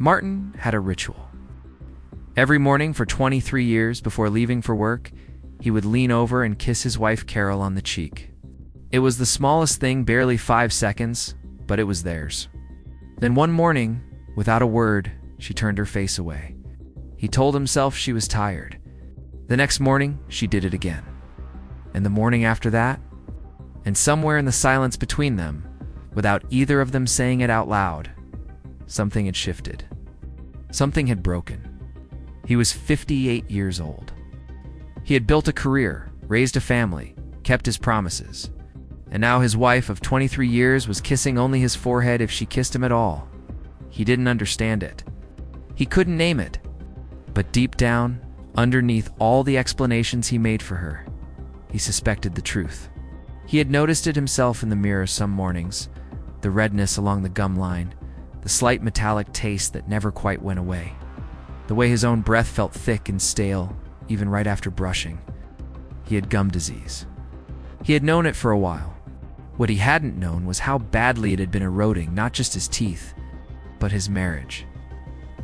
Martin had a ritual. Every morning for 23 years before leaving for work, he would lean over and kiss his wife Carol on the cheek. It was the smallest thing, barely 5 seconds, but it was theirs. Then one morning, without a word, she turned her face away. He told himself she was tired. The next morning, she did it again. And the morning after that, and somewhere in the silence between them, without either of them saying it out loud, something had shifted. Something had broken. He was 58 years old. He had built a career, raised a family, kept his promises. And now his wife of 23 years was kissing only his forehead if she kissed him at all. He didn't understand it. He couldn't name it. But deep down, underneath all the explanations he made for her, he suspected the truth. He had noticed it himself in the mirror some mornings, the redness along the gum line, the slight metallic taste that never quite went away, the way his own breath felt thick and stale, even right after brushing. He had gum disease. He had known it for a while. What he hadn't known was how badly it had been eroding not just his teeth, but his marriage.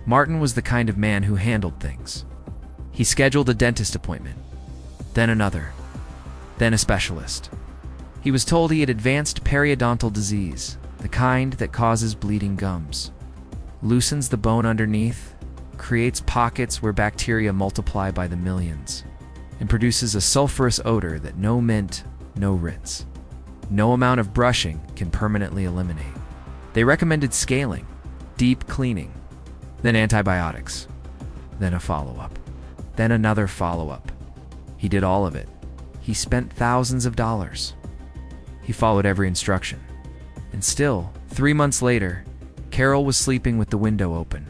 Martin was the kind of man who handled things. He scheduled a dentist appointment, then another, then a specialist. He was told he had advanced periodontal disease, the kind that causes bleeding gums, loosens the bone underneath, creates pockets where bacteria multiply by the millions, and produces a sulfurous odor that no mint, no rinse, no amount of brushing can permanently eliminate. They recommended scaling, deep cleaning, then antibiotics, then a follow-up, then another follow-up. He did all of it. He spent thousands of dollars. He followed every instruction. And still, 3 months later, Carol was sleeping with the window open.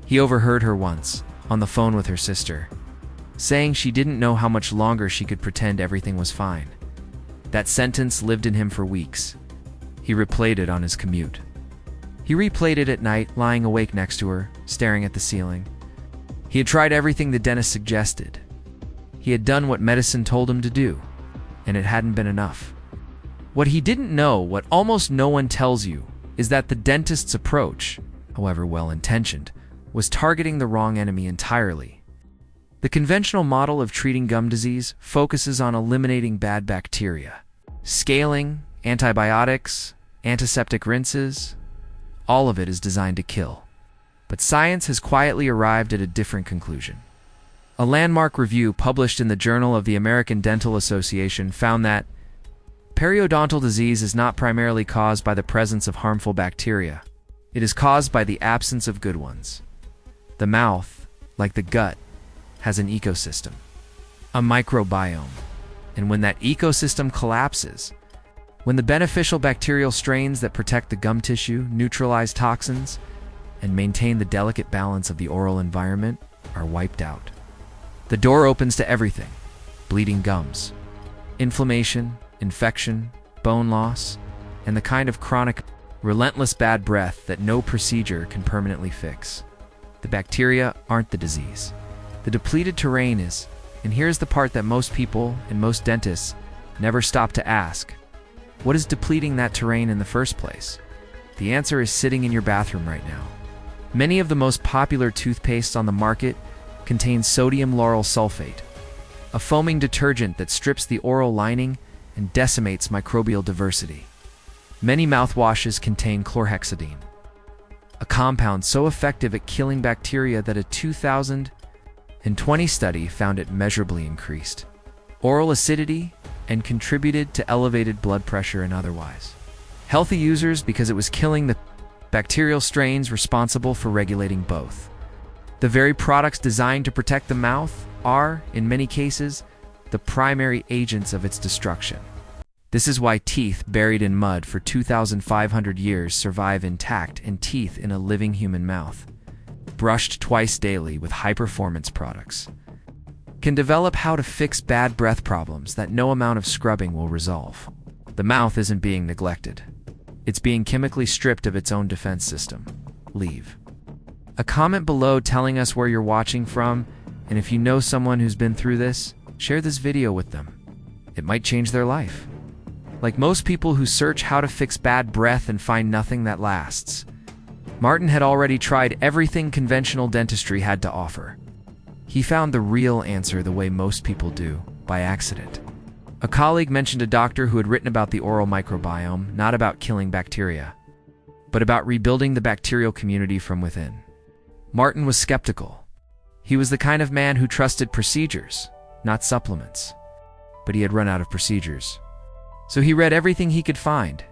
He overheard her once, on the phone with her sister, saying she didn't know how much longer she could pretend everything was fine. That sentence lived in him for weeks. He replayed it on his commute. He replayed it at night, lying awake next to her, staring at the ceiling. He had tried everything the dentist suggested. He had done what medicine told him to do, and it hadn't been enough. What he didn't know, what almost no one tells you, is that the dentist's approach, however well-intentioned, was targeting the wrong enemy entirely. The conventional model of treating gum disease focuses on eliminating bad bacteria. Scaling, antibiotics, antiseptic rinses, all of it is designed to kill. But science has quietly arrived at a different conclusion. A landmark review published in the Journal of the American Dental Association found that periodontal disease is not primarily caused by the presence of harmful bacteria. It is caused by the absence of good ones. The mouth, like the gut, has an ecosystem, a microbiome. And when that ecosystem collapses, when the beneficial bacterial strains that protect the gum tissue, neutralize toxins, and maintain the delicate balance of the oral environment are wiped out, the door opens to everything: bleeding gums, inflammation, infection, bone loss, and the kind of chronic, relentless bad breath that no procedure can permanently fix. The bacteria aren't the disease. The depleted terrain is, and here's the part that most people and most dentists never stop to ask: what is depleting that terrain in the first place? The answer is sitting in your bathroom right now. Many of the most popular toothpastes on the market contain sodium lauryl sulfate, a foaming detergent that strips the oral lining and decimates microbial diversity. Many mouthwashes contain chlorhexidine, a compound so effective at killing bacteria that a 2020 study found it measurably increased oral acidity and contributed to elevated blood pressure and otherwise healthy users because it was killing the bacterial strains responsible for regulating both. The very products designed to protect the mouth are, in many cases, the primary agents of its destruction. This is why teeth buried in mud for 2,500 years survive intact, and teeth in a living human mouth, brushed twice daily with high-performance products, can develop how to fix bad breath problems that no amount of scrubbing will resolve. The mouth isn't being neglected. It's being chemically stripped of its own defense system. Leave a comment below telling us where you're watching from, and if you know someone who's been through this, share this video with them. It might change their life. Like most people who search how to fix bad breath and find nothing that lasts, Martin had already tried everything conventional dentistry had to offer. He found the real answer the way most people do, by accident. A colleague mentioned a doctor who had written about the oral microbiome, not about killing bacteria, but about rebuilding the bacterial community from within. Martin was skeptical. He was the kind of man who trusted procedures, not supplements. But he had run out of procedures. So he read everything he could find,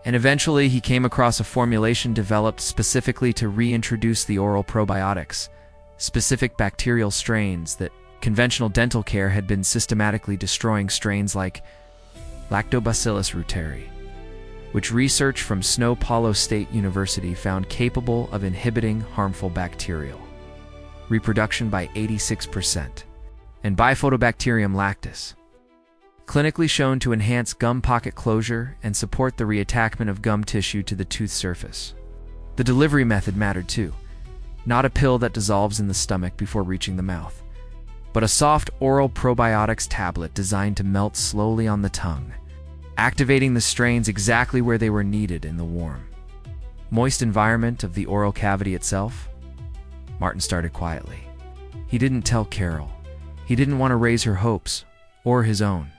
and eventually he came across a formulation developed specifically to reintroduce the oral probiotics, specific bacterial strains that conventional dental care had been systematically destroying, strains like Lactobacillus reuteri, which research from São Paulo State University found capable of inhibiting harmful bacterial reproduction by 86%, and Bifidobacterium lactis, clinically shown to enhance gum pocket closure and support the reattachment of gum tissue to the tooth surface. The delivery method mattered too, not a pill that dissolves in the stomach before reaching the mouth, but a soft oral probiotics tablet designed to melt slowly on the tongue, activating the strains exactly where they were needed in the warm, moist environment of the oral cavity itself. Martin started quietly. He didn't tell Carol. He didn't want to raise her hopes, or his own.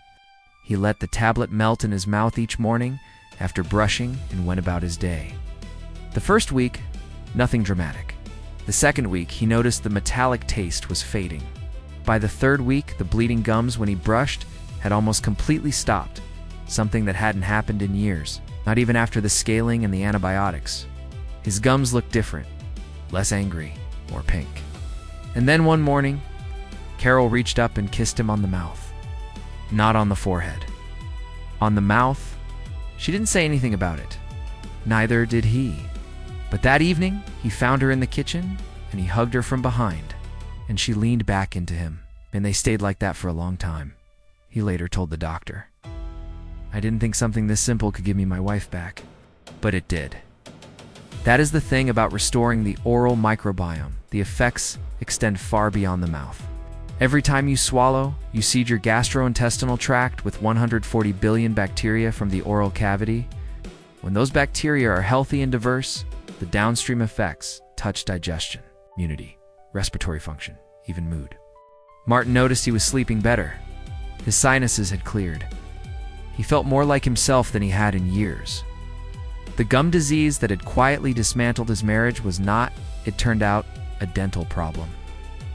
He let the tablet melt in his mouth each morning after brushing and went about his day. The first week, nothing dramatic. The second week, he noticed the metallic taste was fading. By the third week, the bleeding gums when he brushed had almost completely stopped, something that hadn't happened in years, not even after the scaling and the antibiotics. His gums looked different, less angry, more pink. And then one morning, Carol reached up and kissed him on the mouth. Not on the forehead. On the mouth. She didn't say anything about it. Neither did he. But that evening, he found her in the kitchen, and he hugged her from behind, and she leaned back into him, and they stayed like that for a long time. He later told the doctor, "I didn't think something this simple could give me my wife back." But it did. That is the thing about restoring the oral microbiome. The effects extend far beyond the mouth. Every time you swallow, you seed your gastrointestinal tract with 140 billion bacteria from the oral cavity. When those bacteria are healthy and diverse, the downstream effects touch digestion, immunity, respiratory function, even mood. Martin noticed he was sleeping better. His sinuses had cleared. He felt more like himself than he had in years. The gum disease that had quietly dismantled his marriage was not, it turned out, a dental problem.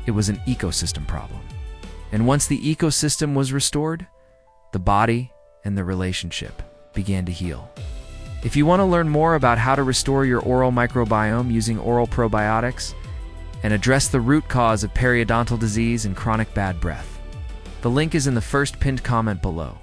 It was an ecosystem problem. And once the ecosystem was restored, the body and the relationship began to heal. If you want to learn more about how to restore your oral microbiome using oral probiotics and address the root cause of periodontal disease and chronic bad breath, the link is in the first pinned comment below.